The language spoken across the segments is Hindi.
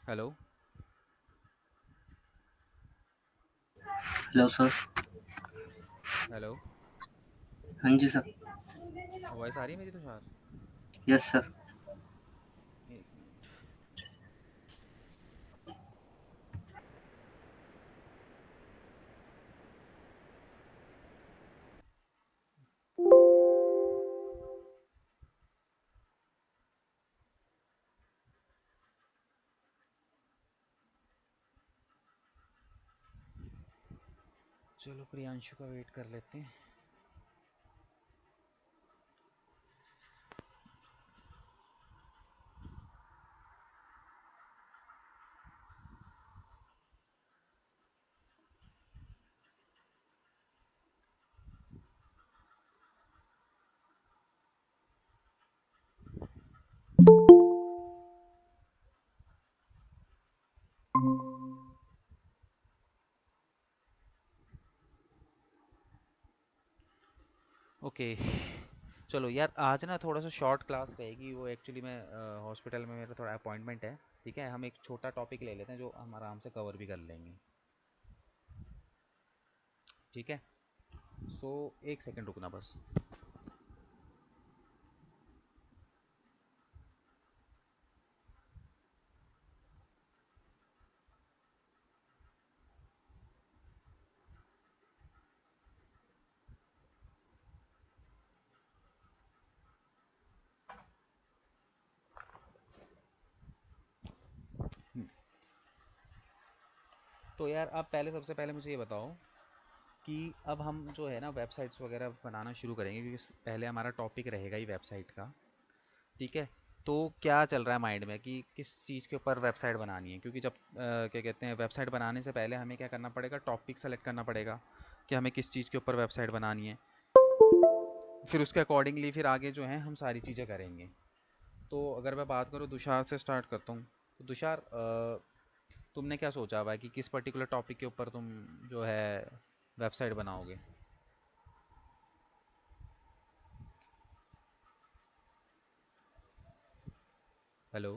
हेलो। Hello sir. हेलो। हाँ जी सर। वॉइस आ रही है मेरी तुषार? Yes sir. एक मिनट। चलो प्रियांशु का वेट कर लेते हैं। ओके। चलो यार, आज ना थोड़ा सा शॉर्ट क्लास रहेगी। वो एक्चुअली मैं हॉस्पिटल में मेरा थोड़ा अपॉइंटमेंट है। ठीक है, हम एक छोटा टॉपिक ले लेते हैं जो हम आराम से कवर भी कर लेंगे। ठीक है। सो एक सेकंड रुकना बस। तो यार, अब पहले सबसे पहले मुझे ये बताओ कि अब हम जो है ना वेबसाइट्स वगैरह बनाना शुरू करेंगे, क्योंकि पहले हमारा टॉपिक रहेगा ही वेबसाइट का। ठीक है। तो क्या चल रहा है माइंड में कि किस चीज़ के ऊपर वेबसाइट बनानी है? क्योंकि जब क्या कहते हैं, वेबसाइट बनाने से पहले हमें क्या करना पड़ेगा, टॉपिक सेलेक्ट करना पड़ेगा कि हमें किस चीज़ के ऊपर वेबसाइट बनानी है। फिर उसके अकॉर्डिंगली फिर आगे जो है हम सारी चीज़ें करेंगे। तो अगर मैं बात करूँ, तुषार से स्टार्ट करता हूँ। तो तुषार, तुमने क्या सोचा हुआ है कि किस पर्टिकुलर टॉपिक के ऊपर तुम जो है वेबसाइट बनाओगे? हेलो।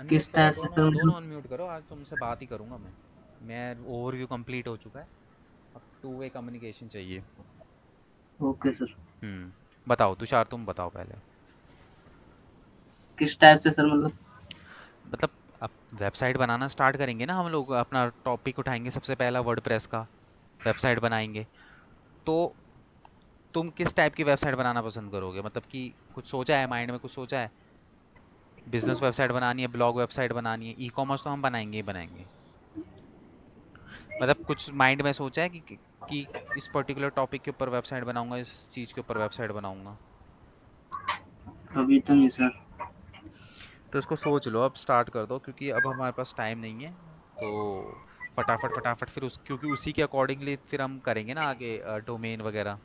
किस अनम्यूट करो, टाइप से दोनों सर दोनों मतलब? अनम्यूट करो। आज तुमसे बात ही करूँगा मैं ओवरव्यू कंप्लीट हो चुका है। अब टू वे कम्युनिकेशन चाहिए। Okay sir. बताओ तुषार, तुम बताओ पहले। किस टाइप से सर मतलब? मतलब अब वेबसाइट बनाना स्टार्ट करेंगे ना हम लोग, अपना टॉपिक उठाएंगे सबसे पहला वर्डप्रेस का, वेबसाइट बनाएंगे। तो तुम किस टाइप की वेबसाइट बनाना पसंद करोगे? मतलब कि कुछ सोचा है माइंड में, कुछ सोचा है? बिजनेस वेबसाइट बनानी है, ब्लॉग वेबसाइट बनानी है, ई कॉमर्स तो हम बनाएंगे ही बनाएंगे। मतलब कुछ माइंड में सोचा है कि इस पर्टिकुलर टॉपिक के ऊपर वेबसाइट बनाऊंगा, इस चीज़ के ऊपर वेबसाइट बनाऊंगा? अभी तो नहीं सर। तो इसको सोच लो, अब स्टार्ट कर दो, क्योंकि अब हमारे पास टाइम नहीं है। तो फटाफट फटाफट फिर उस, क्योंकि उसी के अकॉर्डिंगली फिर हम करेंगे ना आगे डोमेन वगैरह।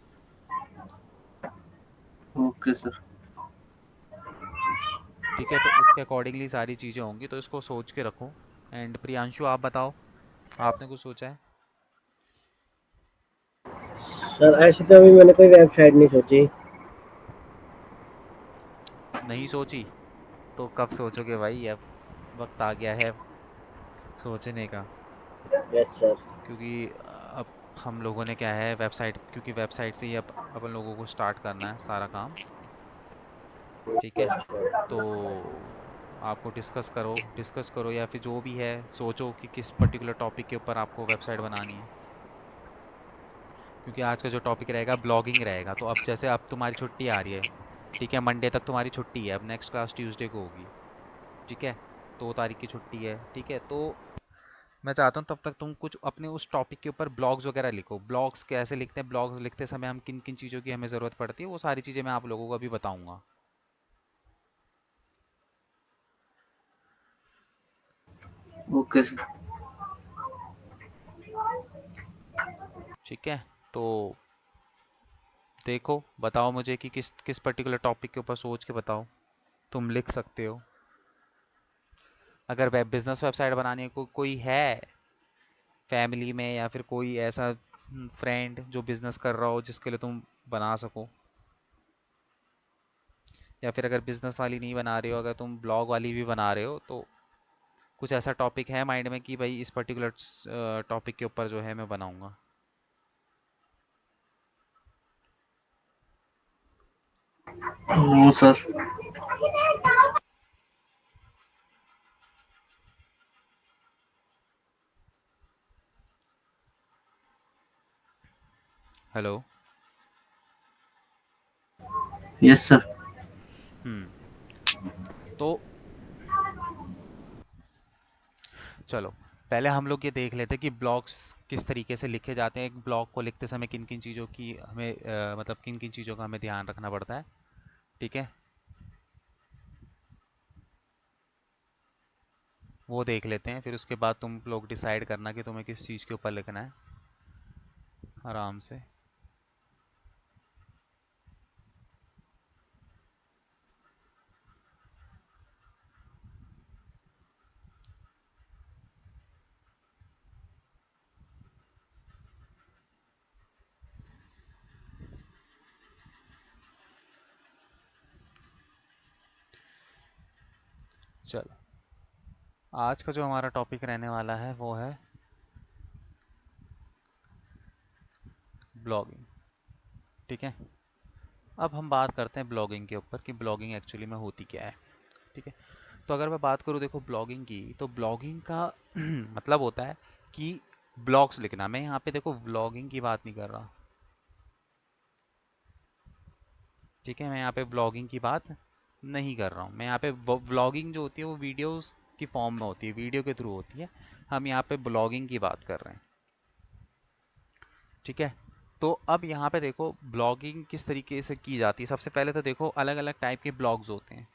Okay sir. ठीक है, तो उसके अकॉर्डिंगली सारी चीज़ें होंगी, तो इसको सोच के रखो। एंड प्रियांशु, आप बताओ, आपने कुछ सोचा है? सर ऐसे तो अभी मैंने कोई वेबसाइट नहीं सोची। नहीं सोची? तो कब सोचोगे भाई? अब वक्त आ गया है सोचने का। Yes sir. क्योंकि अब हम लोगों ने क्या है, वेबसाइट, क्योंकि वेबसाइट से ही अब अपन लोगों को स्टार्ट करना है सारा काम। ठीक है। Yes sir. तो आपको डिस्कस करो या फिर जो भी है, सोचो कि किस पर्टिकुलर टॉपिक के ऊपर आपको वेबसाइट बनानी है। क्योंकि आज का जो टॉपिक रहेगा ब्लॉगिंग रहेगा। तो अब जैसे अब तुम्हारी छुट्टी आ रही है, ठीक है, मंडे तक तुम्हारी छुट्टी है, अब नेक्स्ट क्लास ट्यूसडे को होगी। ठीक है, 2 तारीख की छुट्टी है। ठीक है, तो मैं चाहता हूँ तब तक तुम कुछ अपने उस टॉपिक के ऊपर ब्लॉग्स वगैरह लिखो। ब्लॉग्स कैसे लिखते हैं, ब्लॉग्स लिखते समय हम किन किन चीज़ों की हमें ज़रूरत पड़ती है, वो सारी चीज़ें मैं आप लोगों को अभी बताऊंगा। Okay sir. ठीक है। तो देखो, बताओ मुझे कि किस किस पर्टिकुलर टॉपिक के ऊपर सोच के बताओ। तुम लिख सकते हो। अगर वेब बिजनेस वेबसाइट बनानी है, कोई है फैमिली में या फिर कोई ऐसा फ्रेंड जो बिजनेस कर रहा हो जिसके लिए तुम बना सको? या फिर अगर बिजनेस वाली नहीं बना रहे हो, अगर तुम ब्लॉग वाली भी बना रहे हो, तो कुछ ऐसा टॉपिक है माइंड में कि भाई इस पर्टिकुलर टॉपिक के ऊपर जो है मैं बनाऊंगा? No sir. Hello. Yes sir. Hmm. तो चलो, पहले हम लोग ये देख लेते हैं कि ब्लॉग्स किस तरीके से लिखे जाते हैं। एक ब्लॉग को लिखते समय किन किन चीज़ों की हमें मतलब किन किन चीज़ों का हमें ध्यान रखना पड़ता है। ठीक है, वो देख लेते हैं, फिर उसके बाद तुम लोग डिसाइड करना कि तुम्हें किस चीज़ के ऊपर लिखना है, आराम से। चलो, आज का जो हमारा टॉपिक रहने वाला है वो है ब्लॉगिंग। ठीक है, अब हम बात करते हैं ब्लॉगिंग के ऊपर कि ब्लॉगिंग एक्चुअली में होती क्या है। ठीक है, तो अगर मैं बात करूँ देखो ब्लॉगिंग की, तो ब्लॉगिंग का मतलब होता है कि ब्लॉग्स लिखना। मैं यहाँ पे देखो व्लॉगिंग की बात नहीं कर रहा। ठीक है, मैं यहाँ पे ब्लॉगिंग की बात नहीं कर रहा हूँ। मैं यहाँ पे व्लॉगिंग जो होती है वो वीडियोस की फॉर्म में होती है, वीडियो के थ्रू होती है। हम यहाँ पे ब्लॉगिंग की बात कर रहे हैं। ठीक है, तो अब यहाँ पे देखो ब्लॉगिंग किस तरीके से की जाती है। सबसे पहले तो देखो अलग अलग टाइप के ब्लॉग्स होते हैं,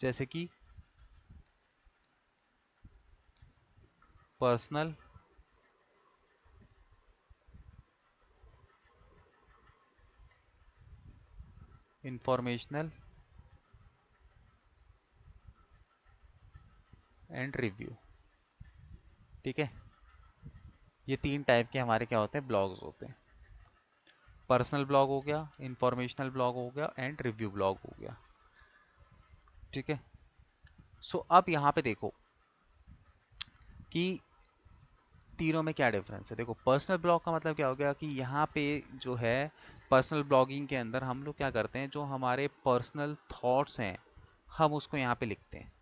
जैसे कि पर्सनल, इंफॉर्मेशनल एंड रिव्यू। ठीक है, ये तीन टाइप के हमारे क्या होते हैं, ब्लॉग्स होते हैं। पर्सनल ब्लॉग हो गया, इंफॉर्मेशनल ब्लॉग हो गया एंड रिव्यू ब्लॉग हो गया। ठीक है, सो अब यहाँ पे देखो कि तीनों में क्या डिफरेंस है। देखो पर्सनल ब्लॉग का मतलब क्या हो गया कि यहाँ पे जो है पर्सनल ब्लॉगिंग के अंदर हम लोग क्या करते हैं, जो हमारे पर्सनल थॉट्स हैं हम उसको यहाँ पे लिखते हैं।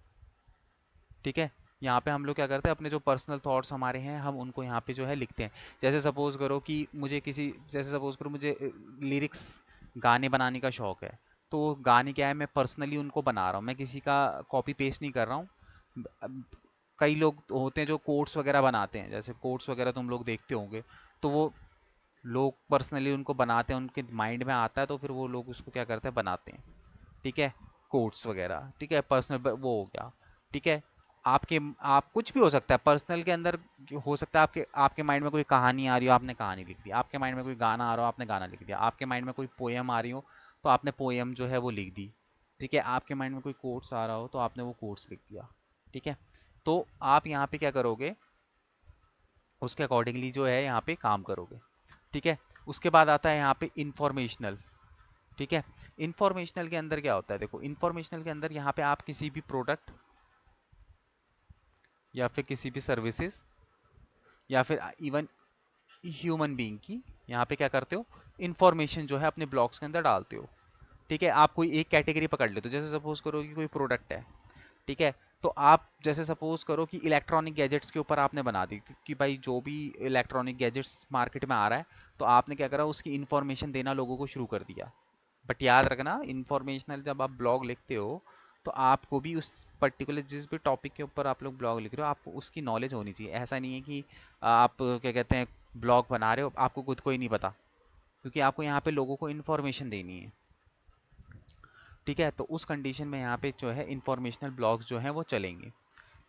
ठीक है, यहाँ पे हम लोग क्या करते हैं, अपने जो पर्सनल थॉट्स हमारे हैं हम उनको यहाँ पे जो है लिखते हैं। जैसे सपोज करो कि मुझे किसी, जैसे सपोज करो मुझे लिरिक्स गाने बनाने का शौक है, तो वो गाने क्या है मैं पर्सनली उनको बना रहा हूँ, मैं किसी का कॉपी पेस्ट नहीं कर रहा हूँ। कई लोग तो होते हैं जो कोट्स वगैरह बनाते हैं, जैसे कोट्स वगैरह तुम लोग देखते होंगे, तो वो लोग पर्सनली उनको बनाते हैं, उनके माइंड में आता है तो फिर वो लोग उसको क्या करते हैं, बनाते हैं। ठीक है, कोट्स वगैरह। ठीक है, पर्सनल वो हो गया। ठीक है, आपके आप कुछ भी हो सकता है पर्सनल के अंदर। हो सकता है आपके आपके माइंड में कोई कहानी आ रही हो, आपने कहानी लिख दी। आपके माइंड में कोई गाना आ रहा हो, आपने गाना लिख दिया। आपके माइंड में कोई पोएम आ रही हो तो आपने पोएम जो है वो लिख दी। ठीक है, आपके माइंड में कोई कोट्स आ रहा हो तो आपने वो कोट्स लिख दिया। ठीक है, तो आप यहाँ पे क्या करोगे, उसके अकॉर्डिंगली जो है यहाँ पे काम करोगे। ठीक है, उसके बाद आता है यहाँ पे इंफॉर्मेशनल। ठीक है, इंफॉर्मेशनल के अंदर क्या होता है, देखो इंफॉर्मेशनल के अंदर यहाँ पे आप किसी भी प्रोडक्ट या फिर किसी भी सर्विसेज या फिर इवन ह्यूमन बीइंग की यहाँ पे क्या करते हो, इंफॉर्मेशन जो है अपने ब्लॉग्स के अंदर डालते हो। ठीक है, आप कोई एक कैटेगरी पकड़ लेते हो, जैसे सपोज करो कि कोई प्रोडक्ट है। ठीक है, तो आप जैसे सपोज करो कि इलेक्ट्रॉनिक गैजेट्स के ऊपर आपने बना दी कि भाई जो भी इलेक्ट्रॉनिक गैजेट्स मार्केट में आ रहा है, तो आपने क्या करा, उसकी इन्फॉर्मेशन देना लोगों को शुरू कर दिया। बट याद रखना, इंफॉर्मेशनल जब आप ब्लॉग लिखते हो तो आपको भी उस पर्टिकुलर जिस भी टॉपिक के ऊपर आप लोग ब्लॉग लिख रहे हो आपको उसकी नॉलेज होनी चाहिए। ऐसा नहीं है कि आप क्या कहते हैं ब्लॉग बना रहे हो आपको खुद को ही नहीं पता, क्योंकि आपको यहाँ पे लोगों को इन्फॉर्मेशन देनी है। ठीक है, तो उस कंडीशन में यहाँ पे जो है इंफॉर्मेशनल ब्लॉग्स जो हैं वो चलेंगे।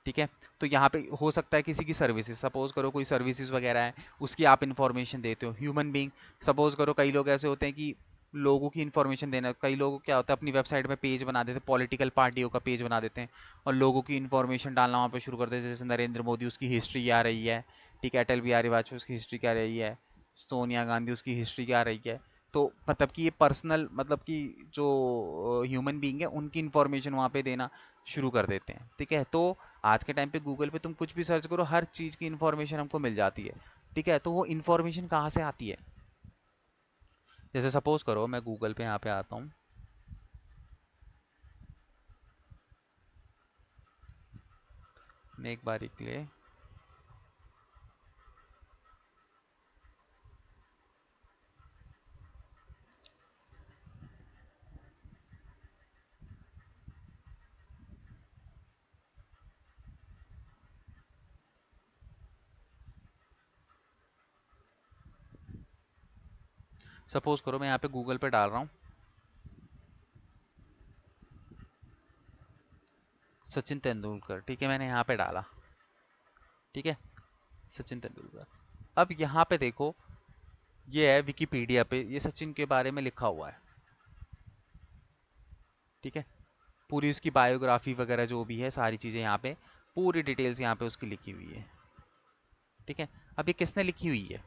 ठीक है, तो यहाँ पे हो सकता है किसी की सर्विसेज, सपोज करो कोई सर्विसेज वगैरह है उसकी आप इन्फॉर्मेशन देते हो। ह्यूमन बीइंग, सपोज करो कई लोग ऐसे होते हैं कि लोगों की इन्फॉर्मेशन देना, कई लोग क्या होता है अपनी वेबसाइट में पेज बना देते हैं, पॉलिटिकल पार्टियों का पेज बना देते हैं और लोगों की इन्फॉर्मेशन डालना वहाँ पे शुरू कर देते हैं। जैसे नरेंद्र मोदी, उसकी हिस्ट्री क्या रही है। ठीक है, अटल बिहारी वाजपेयी, उसकी हिस्ट्री क्या रही है। सोनिया गांधी, उसकी हिस्ट्री क्या रही है। तो मतलब कि ये पर्सनल, मतलब कि जो ह्यूमन बीइंग है उनकी इंफॉर्मेशन वहाँ पे देना शुरू कर देते हैं। ठीक है, तो आज के टाइम पे गूगल पे तुम कुछ भी सर्च करो, हर चीज़ की इंफॉर्मेशन हमको मिल जाती है। ठीक है, तो वो इंफॉर्मेशन कहाँ से आती है? जैसे सपोज करो मैं गूगल पे यहाँ पे आता हूँ, मैं एक बार के लिए सपोज करो मैं यहाँ पे गूगल पे डाल रहा हूँ सचिन तेंदुलकर। ठीक है, मैंने यहाँ पे डाला। ठीक है, सचिन तेंदुलकर। अब यहाँ पे देखो, ये है विकिपीडिया पे, ये सचिन के बारे में लिखा हुआ है। ठीक है, पूरी उसकी बायोग्राफी वगैरह जो भी है, सारी चीज़ें यहाँ पे, पूरी डिटेल्स यहाँ पे उसकी लिखी हुई है। ठीक है, अब ये किसने लिखी हुई है?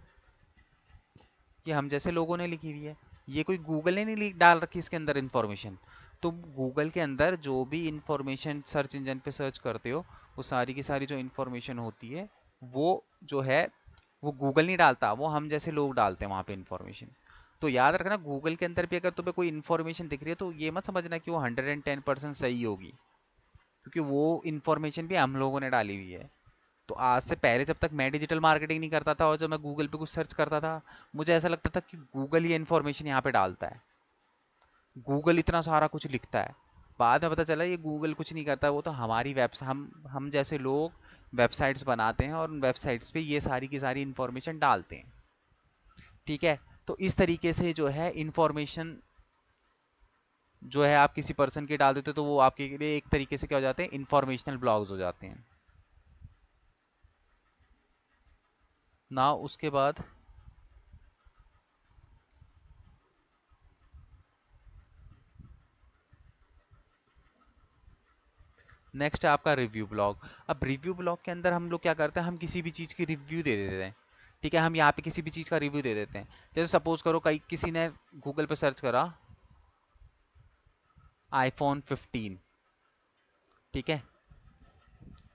ये हम जैसे लोगों ने लिखी हुई है। ये कोई गूगल ने नहीं डाल रखी इसके अंदर इंफॉर्मेशन। तुम गूगल के अंदर जो भी इंफॉर्मेशन सर्च इंजन पे सर्च करते हो, वो सारी की सारी जो इंफॉर्मेशन होती है, वो जो है वो गूगल नहीं डालता, वो हम जैसे लोग डालते हैं वहाँ पे इंफॉर्मेशन। तो याद रखना, गूगल के अंदर भी अगर तुम्हें कोई इन्फॉर्मेशन दिख रही है तो ये मत समझना कि वो 110% सही होगी, क्योंकि वो इन्फॉर्मेशन भी हम लोगों ने डाली हुई है। तो आज से पहले जब तक मैं डिजिटल मार्केटिंग नहीं करता था और जब मैं गूगल पे कुछ सर्च करता था, मुझे ऐसा लगता था कि गूगल ये इन्फॉर्मेशन यहाँ पे डालता है, गूगल इतना सारा कुछ लिखता है। बाद में पता चला ये गूगल कुछ नहीं करता, वो तो हमारी वेबसाइट, हम जैसे लोग वेबसाइट्स बनाते हैं और उन वेबसाइट्स पे ये सारी की सारी इन्फॉर्मेशन डालते हैं। ठीक है, तो इस तरीके से जो है इंफॉर्मेशन जो है आप किसी पर्सन के डाल देते हो, तो वो आपके लिए एक तरीके से क्या हो जाते हैं, इंफॉर्मेशनल ब्लॉग्स हो जाते हैं ना। उसके बाद नेक्स्ट है आपका रिव्यू ब्लॉग। अब रिव्यू ब्लॉग के अंदर हम लोग क्या करते हैं, हम किसी भी चीज़ की रिव्यू दे देते हैं। ठीक है, हम यहाँ पे किसी भी चीज़ का रिव्यू दे देते हैं। जैसे सपोज करो कहीं किसी ने गूगल पे सर्च करा iPhone 15। ठीक है,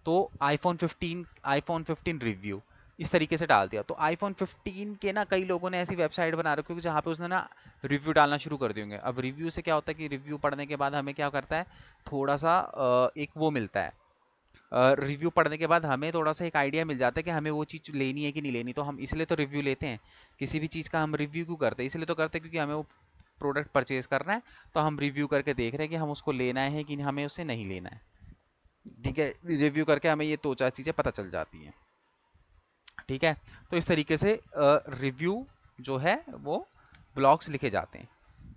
तो iPhone 15 रिव्यू इस तरीके से डाल दिया, तो iPhone 15 के ना कई लोगों ने ऐसी वेबसाइट बना रखी होगी जहाँ पे उसने ना रिव्यू डालना शुरू कर दिए होंगे। अब रिव्यू से क्या होता है कि रिव्यू पढ़ने के बाद हमें क्या करता है, थोड़ा सा एक वो मिलता है, रिव्यू पढ़ने के बाद हमें थोड़ा सा एक आइडिया मिल जाता है कि हमें वो चीज़ लेनी है कि नहीं लेनी। तो हम इसलिए तो रिव्यू लेते हैं, किसी भी चीज़ का हम रिव्यू क्यों करते हैं, इसलिए तो करते हैं क्योंकि हमें वो प्रोडक्ट परचेज करना है, तो हम रिव्यू करके देख रहे हैं कि हम उसको लेना है कि हमें उसे नहीं लेना है। ठीक है, रिव्यू करके हमें ये दो चार चीज़ें पता चल जाती हैं। ठीक है, तो इस तरीके से रिव्यू जो है वो ब्लॉग्स लिखे जाते हैं।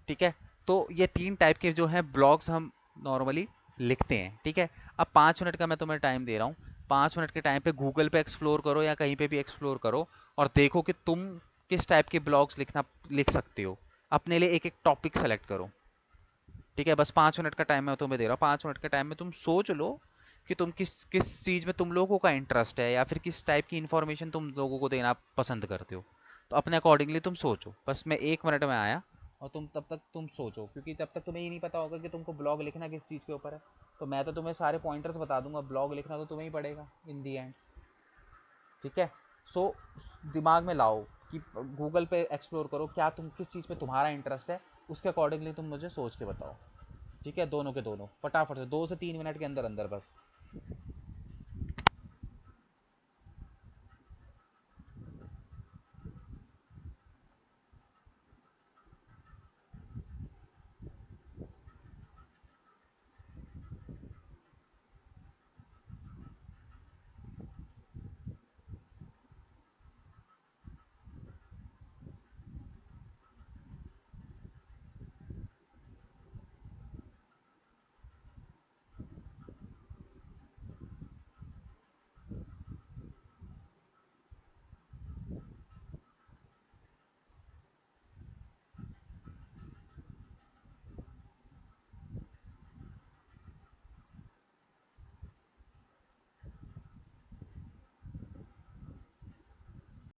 ठीक है, तो ये 3 टाइप के जो हैं ब्लॉग्स हम नॉर्मली लिखते हैं। ठीक है, अब 5 मिनट का मैं तुम्हें टाइम दे रहा हूँ। 5 मिनट के टाइम पे गूगल पे एक्सप्लोर करो या कहीं पे भी एक्सप्लोर करो और देखो कि तुम किस टाइप के ब्लॉग्स लिख सकते हो। अपने लिए एक एक टॉपिक सेलेक्ट करो। ठीक है, बस 5 मिनट का टाइम मैं तुम्हें दे रहा हूँ। 5 मिनट के टाइम में तुम सोच लो कि तुम किस किस चीज़ में तुम लोगों का इंटरेस्ट है या फिर किस टाइप की इंफॉर्मेशन तुम लोगों को देना पसंद करते हो। तो अपने अकॉर्डिंगली तुम सोचो। बस मैं 1 मिनट में आया और तुम तब तक तुम सोचो, क्योंकि जब तक तुम्हें ये नहीं पता होगा कि तुमको ब्लॉग लिखना किस चीज़ के ऊपर है, तो मैं तो तुम्हें सारे पॉइंटर्स बता दूंगा, ब्लॉग लिखना तो तुम्हें ही पड़ेगा इन दी एंड। ठीक है, सो दिमाग में लाओ कि गूगल पे एक्सप्लोर करो, क्या तुम किस चीज़ पे तुम्हारा इंटरेस्ट है, उसके अकॉर्डिंगली तुम मुझे सोच के बताओ। ठीक है, दोनों के दोनों फटाफट से 2 से 3 मिनट के अंदर अंदर बस।